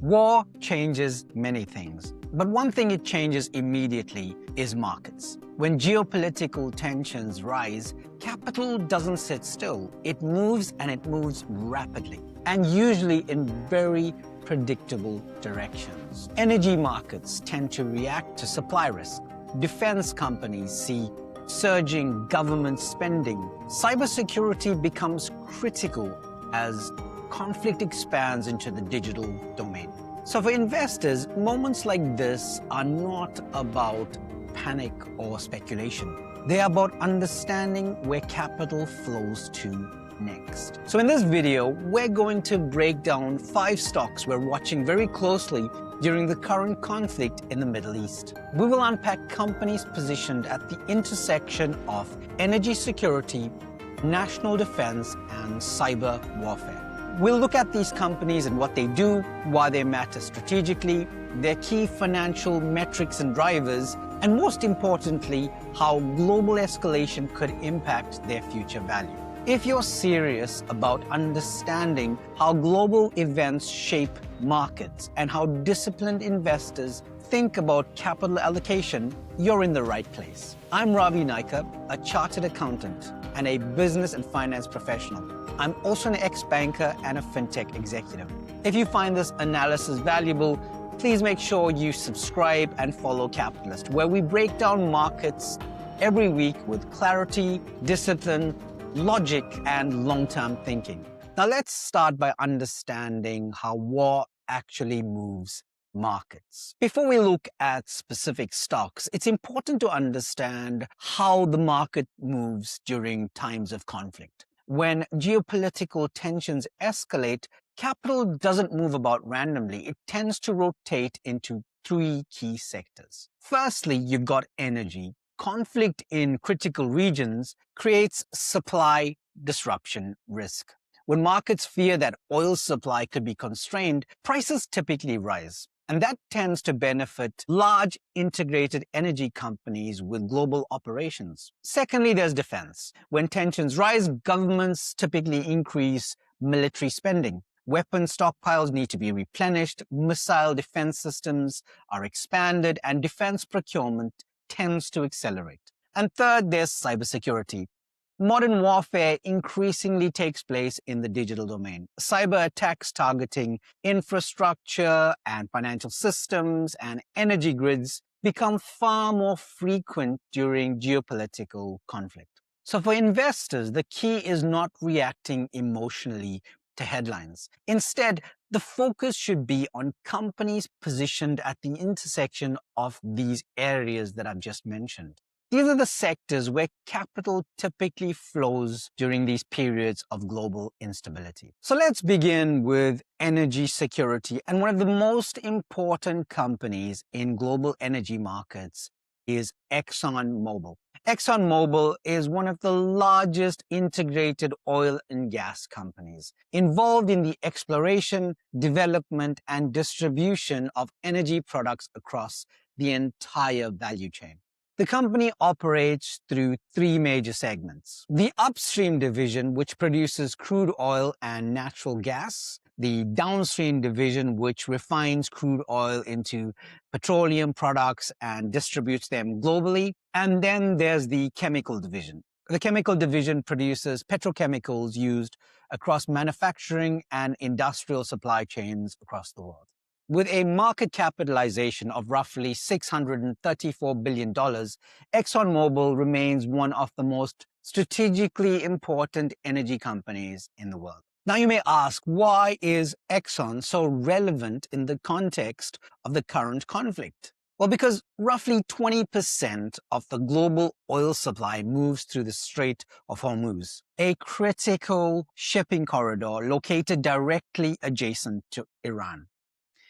War changes many things, but one thing it changes immediately is markets. When geopolitical tensions rise, capital doesn't sit still. It moves, and it moves rapidly, and usually in very predictable directions. Energy markets tend to react to supply risk. Defense companies see surging government spending. Cybersecurity becomes critical as conflict expands into the digital domain. So for investors, moments like this are not about panic or speculation. They are about understanding where capital flows to next. So in this video, we're going to break down 5 stocks we're watching very closely during the current conflict in the Middle East. We will unpack companies positioned at the intersection of energy security, national defense, and cyber warfare. We'll look at these companies and what they do, why they matter strategically, their key financial metrics and drivers, and most importantly, how global escalation could impact their future value. If you're serious about understanding how global events shape markets and how disciplined investors think about capital allocation, you're in the right place. I'm Ravi Naika, a chartered accountant and a business and finance professional. I'm also an ex-banker and a fintech executive. If you find this analysis valuable, please make sure you subscribe and follow Capitalizt, where we break down markets every week with clarity, discipline, logic, and long-term thinking. Now let's start by understanding how war actually moves markets. Before we look at specific stocks, it's important to understand how the market moves during times of conflict. When geopolitical tensions escalate, capital doesn't move about randomly. It tends to rotate into 3 key sectors. Firstly, you've got energy. Conflict in critical regions creates supply disruption risk. When markets fear that oil supply could be constrained, prices typically rise. And that tends to benefit large integrated energy companies with global operations. Secondly, there's defense. When tensions rise, governments typically increase military spending. Weapon stockpiles need to be replenished, missile defense systems are expanded, and defense procurement tends to accelerate. And third, there's cybersecurity. Modern warfare increasingly takes place in the digital domain. Cyber attacks targeting infrastructure and financial systems and energy grids become far more frequent during geopolitical conflict. So for investors, the key is not reacting emotionally to headlines. Instead, the focus should be on companies positioned at the intersection of these areas that I've just mentioned. These are the sectors where capital typically flows during these periods of global instability. So let's begin with energy security. And one of the most important companies in global energy markets is ExxonMobil. ExxonMobil is one of the largest integrated oil and gas companies involved in the exploration, development, and distribution of energy products across the entire value chain. The company operates through 3 major segments. The upstream division, which produces crude oil and natural gas. The downstream division, which refines crude oil into petroleum products and distributes them globally. And then there's the chemical division. The chemical division produces petrochemicals used across manufacturing and industrial supply chains across the world. With a market capitalization of roughly $634 billion, ExxonMobil remains one of the most strategically important energy companies in the world. Now you may ask, why is Exxon so relevant in the context of the current conflict? Well, because roughly 20% of the global oil supply moves through the Strait of Hormuz, a critical shipping corridor located directly adjacent to Iran.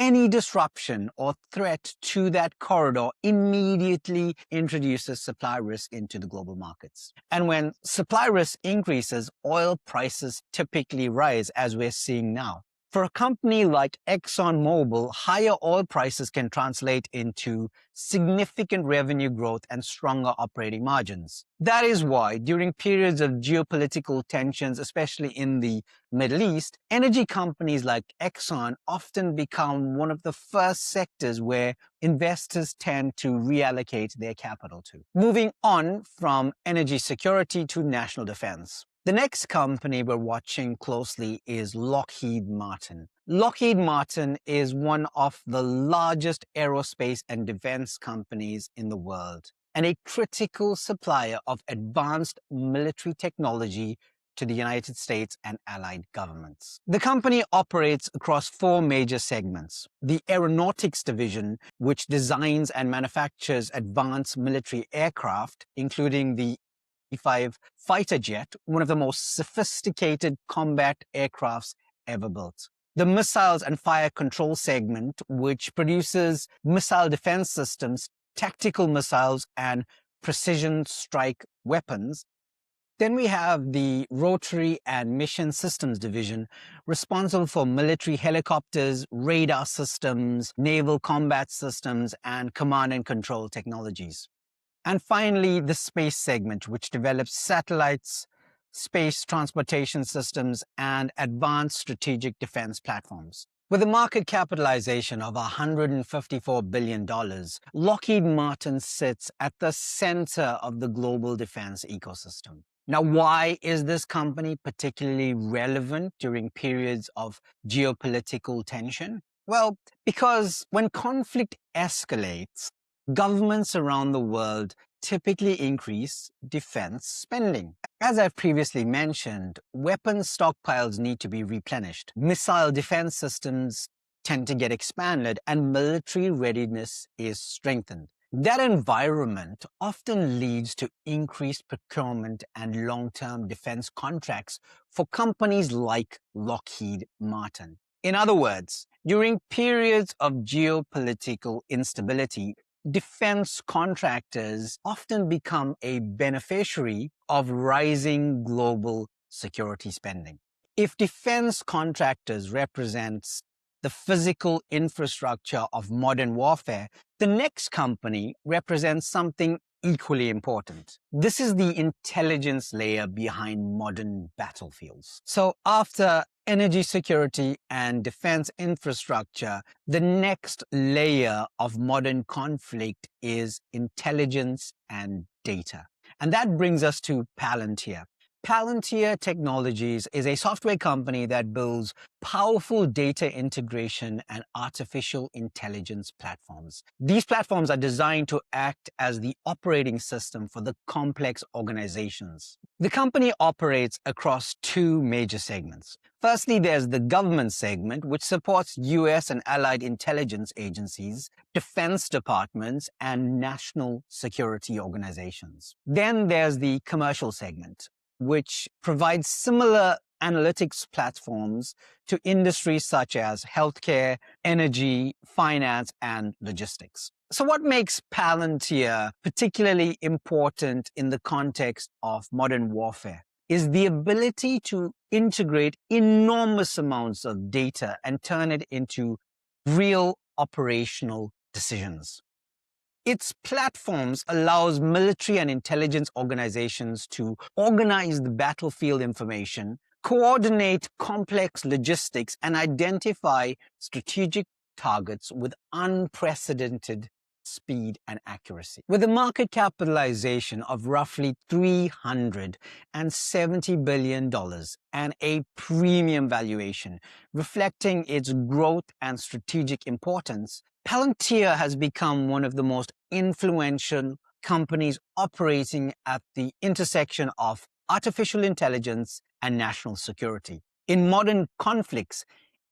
Any disruption or threat to that corridor immediately introduces supply risk into the global markets. And when supply risk increases, oil prices typically rise, as we're seeing now. For a company like ExxonMobil, higher oil prices can translate into significant revenue growth and stronger operating margins. That is why, during periods of geopolitical tensions, especially in the Middle East, energy companies like Exxon often become one of the first sectors where investors tend to reallocate their capital to. Moving on from energy security to national defense. The next company we're watching closely is Lockheed Martin. Lockheed Martin is one of the largest aerospace and defense companies in the world, and a critical supplier of advanced military technology to the United States and allied governments. The company operates across four major segments: the Aeronautics Division, which designs and manufactures advanced military aircraft, including the E-5 fighter jet, one of the most sophisticated combat aircrafts ever built. The Missiles and Fire Control segment, which produces missile defense systems, tactical missiles, and precision strike weapons. Then we have the Rotary and Mission Systems Division, responsible for military helicopters, radar systems, naval combat systems, and command and control technologies. And finally, the Space segment, which develops satellites, space transportation systems, and advanced strategic defense platforms. With a market capitalization of $154 billion, Lockheed Martin sits at the center of the global defense ecosystem. Now, why is this company particularly relevant during periods of geopolitical tension? Well, because when conflict escalates, governments around the world typically increase defense spending. As I've previously mentioned, weapons stockpiles need to be replenished. Missile defense systems tend to get expanded, and military readiness is strengthened. That environment often leads to increased procurement and long-term defense contracts for companies like Lockheed Martin. In other words, during periods of geopolitical instability, defense contractors often become a beneficiary of rising global security spending. If defense contractors represent the physical infrastructure of modern warfare, the next company represents something equally important. This is the intelligence layer behind modern battlefields. So after energy security and defense infrastructure, the next layer of modern conflict is intelligence and data. And that brings us to Palantir. Palantir Technologies is a software company that builds powerful data integration and artificial intelligence platforms. These platforms are designed to act as the operating system for the complex organizations. The company operates across two major segments. Firstly, there's the government segment, which supports US and allied intelligence agencies, defense departments, and national security organizations. Then there's the commercial segment, which provides similar analytics platforms to industries such as healthcare, energy, finance, and logistics. So what makes Palantir particularly important in the context of modern warfare is the ability to integrate enormous amounts of data and turn it into real operational decisions. Its platforms allows military and intelligence organizations to organize the battlefield information, coordinate complex logistics, and identify strategic targets with unprecedented speed and accuracy. With a market capitalization of roughly $370 billion and a premium valuation reflecting its growth and strategic importance, Palantir has become one of the most influential companies operating at the intersection of artificial intelligence and national security. In modern conflicts,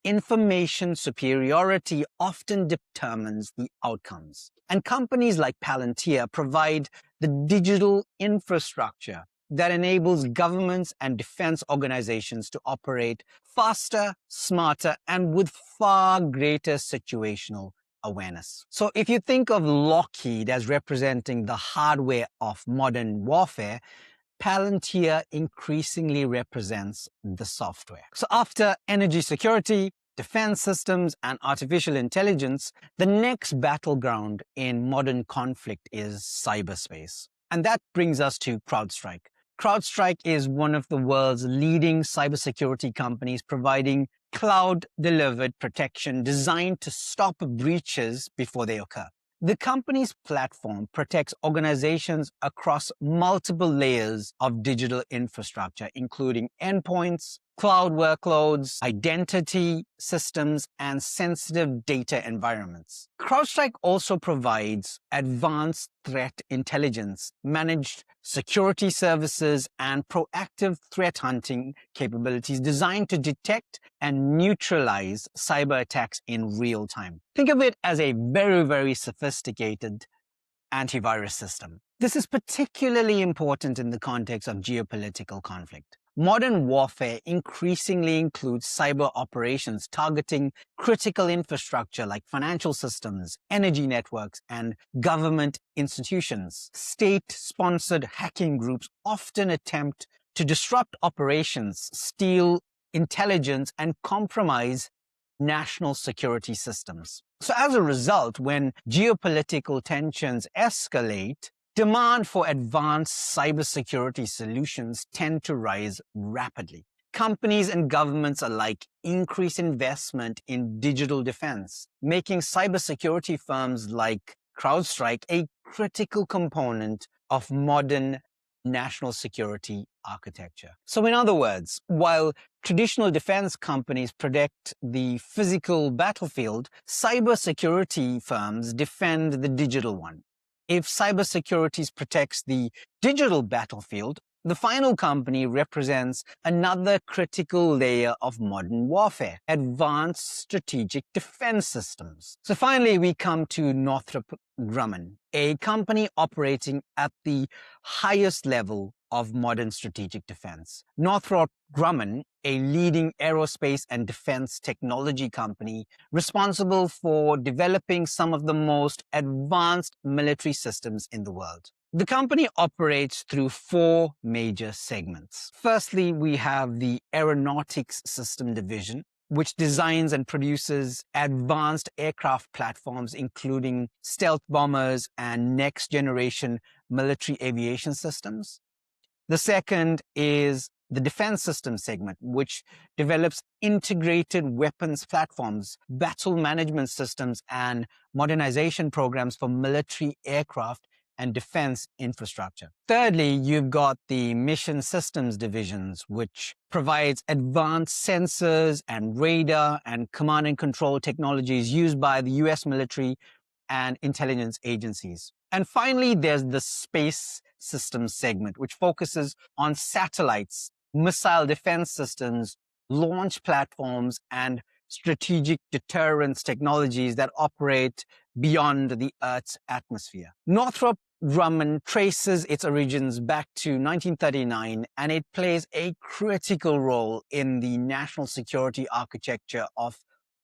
information superiority often determines the outcomes. And companies like Palantir provide the digital infrastructure that enables governments and defense organizations to operate faster, smarter, and with far greater situational awareness. So if you think of Lockheed as representing the hardware of modern warfare, Palantir increasingly represents the software. So after energy security, defense systems, and artificial intelligence, the next battleground in modern conflict is cyberspace. And that brings us to CrowdStrike. CrowdStrike is one of the world's leading cybersecurity companies, providing cloud-delivered protection designed to stop breaches before they occur. The company's platform protects organizations across multiple layers of digital infrastructure, including endpoints, cloud workloads, identity systems, and sensitive data environments. CrowdStrike also provides advanced threat intelligence, managed security services, and proactive threat hunting capabilities designed to detect and neutralize cyber attacks in real time. Think of it as a very, very sophisticated antivirus system. This is particularly important in the context of geopolitical conflict. Modern warfare increasingly includes cyber operations targeting critical infrastructure like financial systems, energy networks, and government institutions. State-sponsored hacking groups often attempt to disrupt operations, steal intelligence, and compromise national security systems. So as a result, when geopolitical tensions escalate, demand for advanced cybersecurity solutions tend to rise rapidly. Companies and governments alike increase investment in digital defense, making cybersecurity firms like CrowdStrike a critical component of modern national security architecture. So in other words, while traditional defense companies protect the physical battlefield, cybersecurity firms defend the digital one. If cybersecurity protects the digital battlefield, the final company represents another critical layer of modern warfare, advanced strategic defense systems. So finally, we come to Northrop Grumman, a company operating at the highest level of modern strategic defense. Northrop Grumman, a leading aerospace and defense technology company responsible for developing some of the most advanced military systems in the world. The company operates through four major segments. Firstly, we have the Aeronautics System Division, which designs and produces advanced aircraft platforms, including stealth bombers and next-generation military aviation systems. The second is the Defense Systems segment, which develops integrated weapons platforms, battle management systems, and modernization programs for military aircraft and defense infrastructure. Thirdly, you've got the Mission Systems divisions, which provides advanced sensors and radar and command and control technologies used by the US military and intelligence agencies. And finally, there's the Space Systems segment, which focuses on satellites, missile defense systems, launch platforms, and strategic deterrence technologies that operate beyond the Earth's atmosphere. Northrop Grumman traces its origins back to 1939, and it plays a critical role in the national security architecture of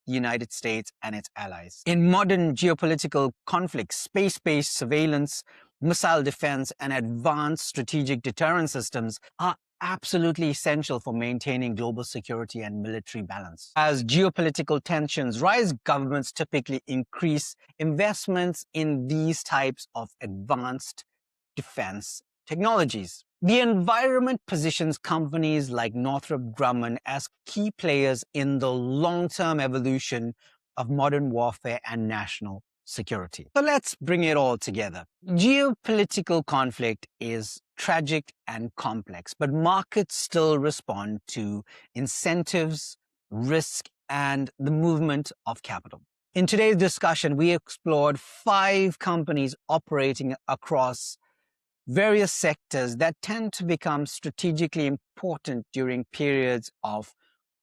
the United States and its allies. In modern geopolitical conflicts, space-based surveillance, missile defense, and advanced strategic deterrence systems are absolutely essential for maintaining global security and military balance. As geopolitical tensions rise, governments typically increase investments in these types of advanced defense technologies. The environment positions companies like Northrop Grumman as key players in the long-term evolution of modern warfare and national security. So let's bring it all together. Geopolitical conflict is tragic and complex, but markets still respond to incentives, risk, and the movement of capital. In today's discussion, we explored 5 companies operating across various sectors that tend to become strategically important during periods of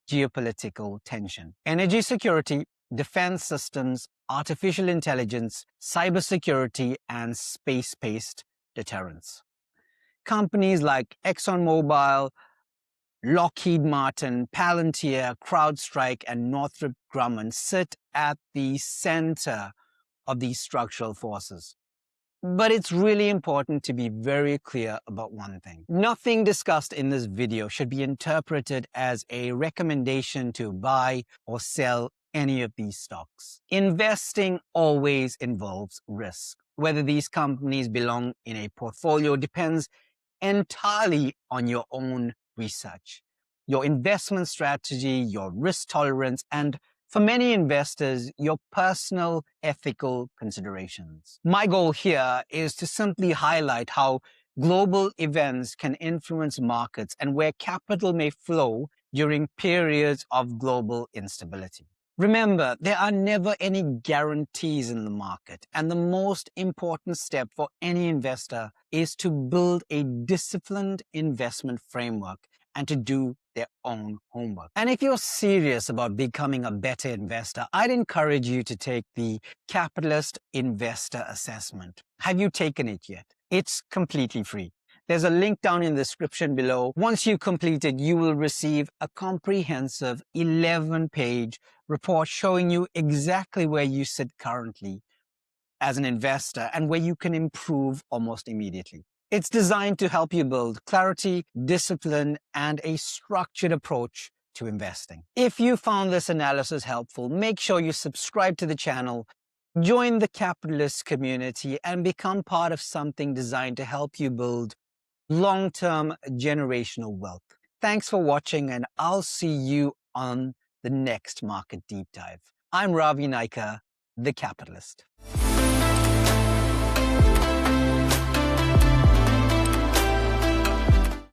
geopolitical tension: energy security, defense systems, artificial intelligence, cybersecurity, and space-based deterrence. Companies like ExxonMobil, Lockheed Martin, Palantir, CrowdStrike, and Northrop Grumman sit at the center of these structural forces. But it's really important to be very clear about one thing. Nothing discussed in this video should be interpreted as a recommendation to buy or sell any of these stocks. Investing always involves risk. Whether these companies belong in a portfolio depends entirely on your own research, your investment strategy, your risk tolerance, and for many investors, your personal ethical considerations. My goal here is to simply highlight how global events can influence markets and where capital may flow during periods of global instability. Remember, there are never any guarantees in the market, and the most important step for any investor is to build a disciplined investment framework and to do their own homework. And if you're serious about becoming a better investor, I'd encourage you to take the Capitalizt Investor Assessment. Have you taken it yet? It's completely free. There's a link down in the description below. Once you complete it, you will receive a comprehensive 11-page report showing you exactly where you sit currently as an investor and where you can improve almost immediately. It's designed to help you build clarity, discipline, and a structured approach to investing. If you found this analysis helpful, make sure you subscribe to the channel, join the Capitalizt community, and become part of something designed to help you build long-term generational wealth. Thanks for watching, and I'll see you on the next market deep dive. I'm Ravi Naika, the Capitalist.